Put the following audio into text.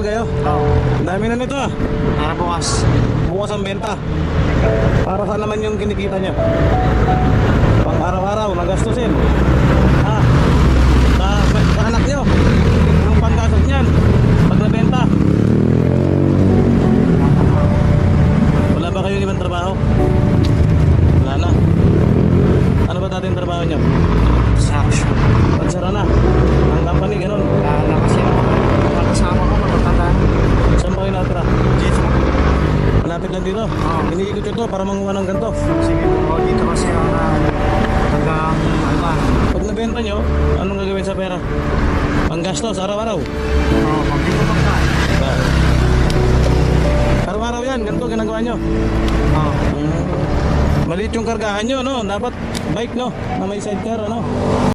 kayo? Oo. Ang dami na nito ah. Para bukas. Bukas ang benta. Para saan naman yung kinikita nyo? Pang araw-araw, nagastusin. Ah, sa anak nyo. Yung panggastos nyan. Pag nabenta. Wala ba kayong ibang trabaho? Wala na. Ano ba dati yung trabaho nyo? Construction. Pagsara na. Ang company, ganun. Lala kasi ako. Kasama ko matatanda. Saan ba kayo natira? Dito. Malapit lang dito. Oo. Iniikot ko to para manguha ng ganito. Sige po. Dito kasi ako na hanggang Alban. Pag nabenta nyo, anong gagawin sa pera? Panggastos, araw-araw. Oo. Pagdito pagkain. Araw-araw yan, ganito ginagawa nyo. Oo. Maliit yung kargahan nyo, no? Dapat bike, no? Na may sidecar, ano?